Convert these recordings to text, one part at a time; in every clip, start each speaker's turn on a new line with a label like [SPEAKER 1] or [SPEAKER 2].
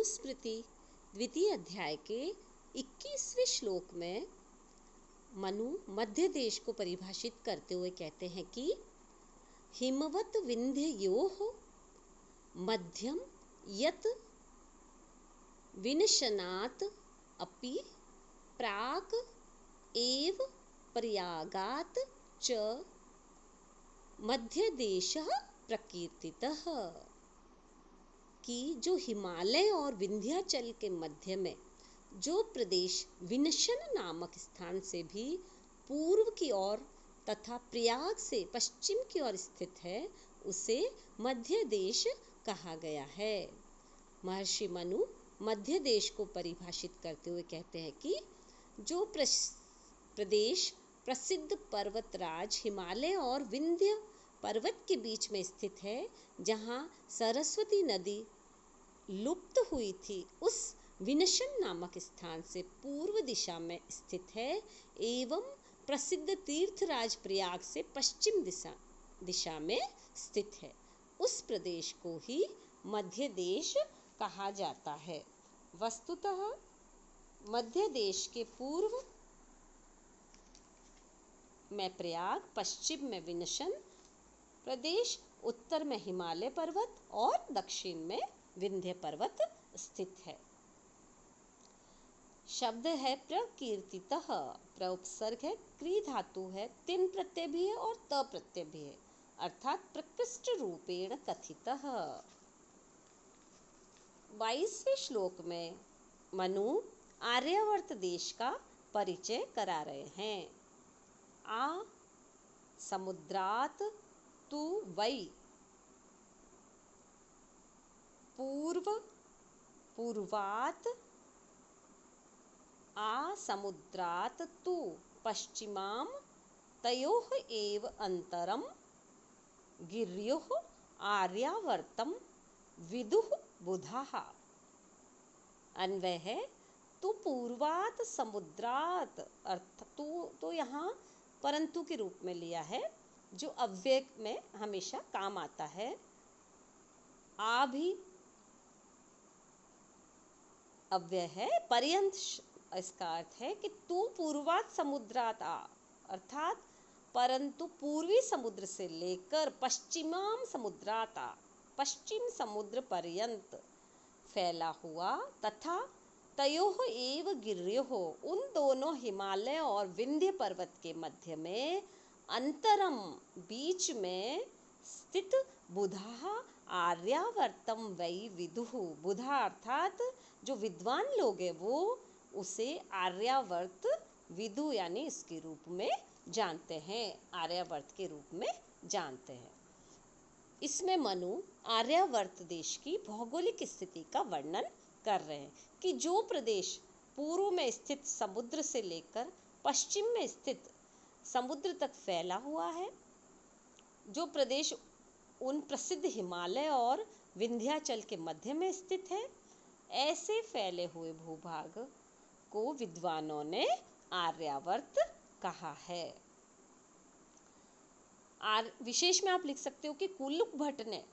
[SPEAKER 1] मनुस्मृति द्वितीय अध्याय के 21वें श्लोक में मनु मध्य देश को परिभाषित करते हुए कहते हैं कि हिमवत विंध्ययोः मध्यम यत विनशनात् अपि प्राक् एव प्रयागात् च मध्य देशः प्रकीर्तितः, कि जो हिमालय और विंध्याचल के मध्य में जो प्रदेश विनशन नामक स्थान से भी पूर्व की ओर तथा प्रयाग से पश्चिम की ओर स्थित है, उसे मध्य देश कहा गया है। महर्षि मनु मध्य देश को परिभाषित करते हुए कहते हैं कि जो प्रदेश प्रसिद्ध पर्वतराज हिमालय और विंध्य पर्वत के बीच में स्थित है, जहाँ सरस्वती नदी लुप्त हुई थी, उस विनशन नामक स्थान से पूर्व दिशा में स्थित है, एवं प्रसिद्ध तीर्थराज प्रयाग से पश्चिम दिशा में स्थित है, उस प्रदेश को ही मध्य देश कहा जाता है। वस्तुतः मध्य देश के पूर्व में प्रयाग, पश्चिम में विनशन प्रदेश, उत्तर में हिमालय पर्वत और दक्षिण में विंध्य पर्वत स्थित है। शब्द है प्रकीर्तितः, प्रउपसर्ग है, क्री धातु है, तिन प्रत्यय भी है और त प्रत्यय भी है, अर्थात प्रकृष्ट रूपेण कथितः। 22वें श्लोक में मनु आर्यावर्त देश का परिचय करा रहे हैं। आ समुद्रात् तु वै पूर्वात् आ समुद्रात् तु पश्चिमां तयोः एव अन्तरं गिर्योः आर्यावर्तं विदुः बुधाः। अन्वय है तु पूर्वात् समुद्रात्, अर्थ तु तो यहाँ परंतु के रूप में लिया है, जो अव्यय में हमेशा काम आता है। आ भी अव्यय है, पर्यंत इसका अर्थ है कि तू पूर्वात समुद्रात आ, अर्थात परंतु पूर्वी समुद्र से लेकर पश्चिमाम समुद्रात आ, पश्चिम समुद्र पर्यंत फैला हुआ, तथा तयोः एव गिर्योः, उन दोनों हिमालय और विंध्य पर्वत के मध्य में अंतरम बीच में स्थित बुधा आर्यावर्तम वै विदुः, बुधा अर्थात जो विद्वान लोग हैं वो उसे आर्यावर्त विदु यानी इसके रूप में जानते हैं, आर्यावर्त के रूप में जानते हैं। इसमें मनु आर्यावर्त देश की भौगोलिक स्थिति का वर्णन कर रहे हैं कि जो प्रदेश पूर्व में स्थित समुद्र से लेकर पश्चिम में स्थित समुद्र तक फैला हुआ है, जो प्रदेश उन प्रसिद्ध हिमालय और विंध्याचल के मध्य में स्थित है, ऐसे फैले हुए भूभाग को विद्वानों ने आर्यावर्त कहा है। विशेष में आप लिख सकते हो कि कुल्लुक भट्ट ने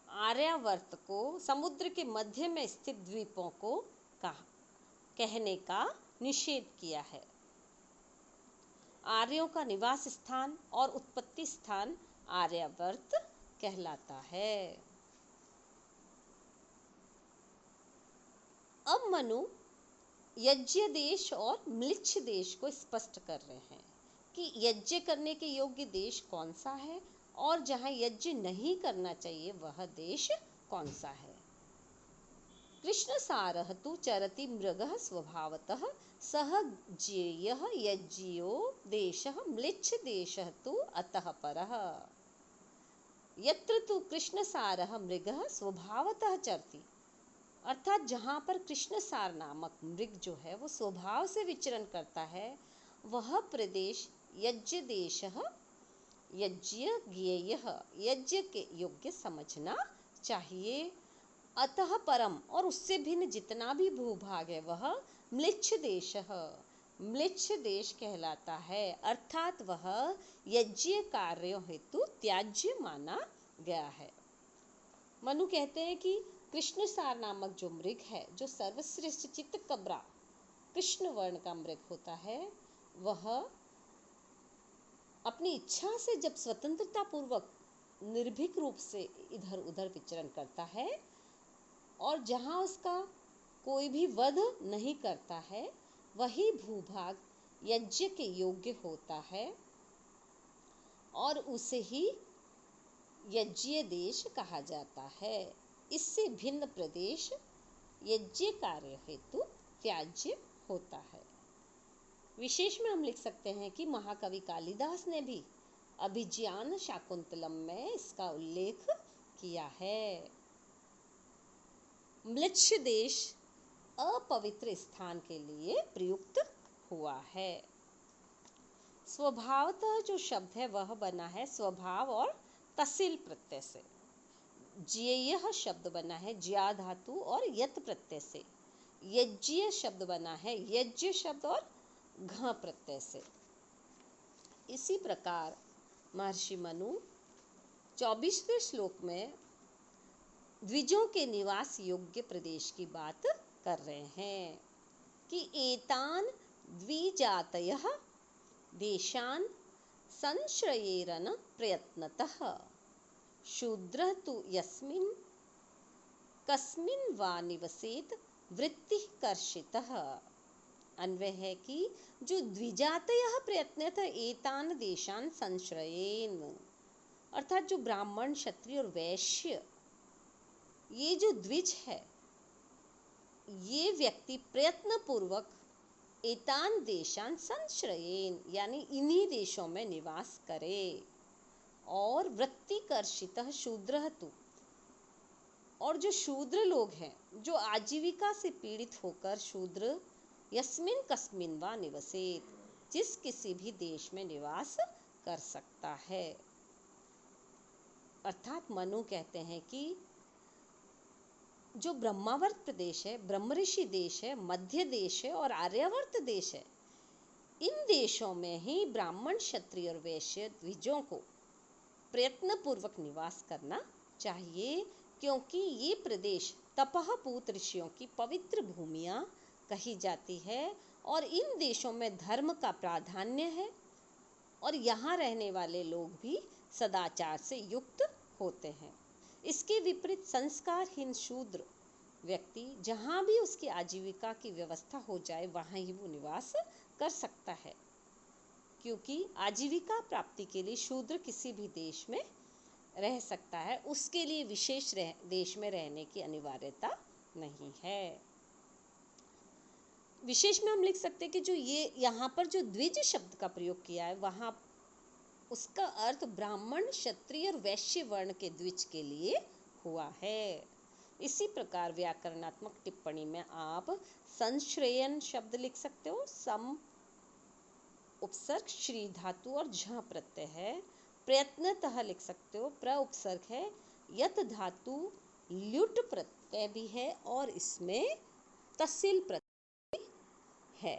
[SPEAKER 1] आर्यावर्त को समुद्र के मध्य में स्थित द्वीपों को कहने का निषेध किया है। आर्यों का निवास स्थान और उत्पत्ति स्थान आर्यावर्त कहलाता है। अब मनु यज्ञ देश और म्लिच्छ देश को स्पष्ट कर रहे हैं कि यज्ञ करने के योग्य देश कौन सा है और जहाँ यज्ञ नहीं करना चाहिए वह देश कौन सा है। कृष्णसारः तु चरति मृगः स्वभावतः सः ज्ञेयः यज्ञो देशः म्लिच्छ देशः तु अतः परः। यत्र तु कृष्णसारः मृगः स्वभावतः चरति, अर्थात जहाँ पर कृष्णसार नामक मृग जो है वो स्वभाव से विचरण करता है, वह प्रदेश यज्ञ देशः, यज्ञ ज्ञेयः, यज्ञ के योग्य समझना चाहिए। अतः परम, और उससे भिन्न जितना भी भूभाग है वह म्लिच्छ देशः, म्लिच्छ देश कहलाता है, अर्थात वह यज्ञ कार्यों हेतु त्याज्य माना गया है। मनु कहते हैं कि कृष्णसार नामक जो मृग है, जो सर्वश्रेष्ठ चित्त कबरा कृष्ण वर्ण का मृग होता है, वह अपनी इच्छा से जब स्वतंत्रता पूर्वक निर्भीक रूप से इधर उधर विचरण करता है और जहाँ उसका कोई भी वध नहीं करता है, वही भूभाग यज्ञ के योग्य होता है और उसे ही यज्ञीय देश कहा जाता है। इससे भिन्न प्रदेश यज्ञ कार्य हेतु त्याज्य होता है। विशेष में हम लिख सकते हैं कि महाकवि कालिदास ने भी अभिज्ञान शाकुंतलम में इसका उल्लेख किया है। म्लेच्छ देश अपवित्र स्थान के लिए प्रयुक्त हुआ है। स्वभावतः जो शब्द है वह बना है स्वभाव और तसिल प्रत्यय से। ज्येय शब्द बना है ज्या धातु और यत प्रत्यय से। यज्ञीय शब्द बना है यज्ञ शब्द और घ प्रत्यय से। इसी प्रकार महर्षि मनु 24वें श्लोक में द्विजों के निवास योग्य प्रदेश की बात कर रहे हैं कि एतान द्विजातयः देशान संश्रयेरन प्रयत्नतः शूद्रः तु यस्मिन् कस्मिन् वा निवसेत वृत्तिः कर्षितः। अन्वय है कि जो द्विजातयः प्रयत्नतः एतान देशान संश्रयेन, अर्थात जो ब्राह्मण क्षत्रिय और वैश्य ये जो द्विज है, ये व्यक्ति प्रयत्न पूर्वक एतान देशान संश्रयेन यानी इन्हीं देशों में निवास करे और वृत्तिकर्षितः शूद्रः तु, और जो शूद्र लोग हैं जो आजीविका से पीड़ित होकर शूद्र यस्मिन कस्मिन वा निवसेत जिस किसी भी देश में निवास कर सकता है। अर्थात मनु कहते हैं कि जो ब्रह्मावर्त प्रदेश है, ब्रह्म ऋषि देश है, मध्य देश है और आर्यावर्त देश है, इन देशों में ही ब्राह्मण क्षत्रिय और वैश्य द्विजों को प्रयत्न पूर्वक निवास करना चाहिए, क्योंकि ये प्रदेश तपः पूत ऋषियों की पवित्र भूमियां कही जाती है और इन देशों में धर्म का प्राधान्य है और यहाँ रहने वाले लोग भी सदाचार से युक्त होते हैं। इसके विपरीत संस्कारहीन शूद्र व्यक्ति जहाँ भी उसकी आजीविका की व्यवस्था हो जाए वहाँ ही वो निवास कर सकता है, क्योंकि आजीविका प्राप्ति के लिए शूद्र किसी भी देश में रह सकता है, उसके लिए विशेष देश में रहने की अनिवार्यता नहीं है। विशेष में हम लिख सकते हैं कि जो ये यहाँ पर जो द्विज शब्द का प्रयोग किया है वहाँ उसका अर्थ ब्राह्मण क्षत्रिय और वैश्य वर्ण के द्विज के लिए हुआ है। इसी प्रकार व्याकरणात्मक टिप्पणी में आप संश्रयन शब्द लिख सकते हो, सम उपसर्ग श्री धातु और झ प्रत्यय है। प्रयत्नतः लिख सकते हो, प्र उपसर्ग है, यत धातु ल्युट प्रत्यय भी है और इसमें तसिल प्रत्यय है।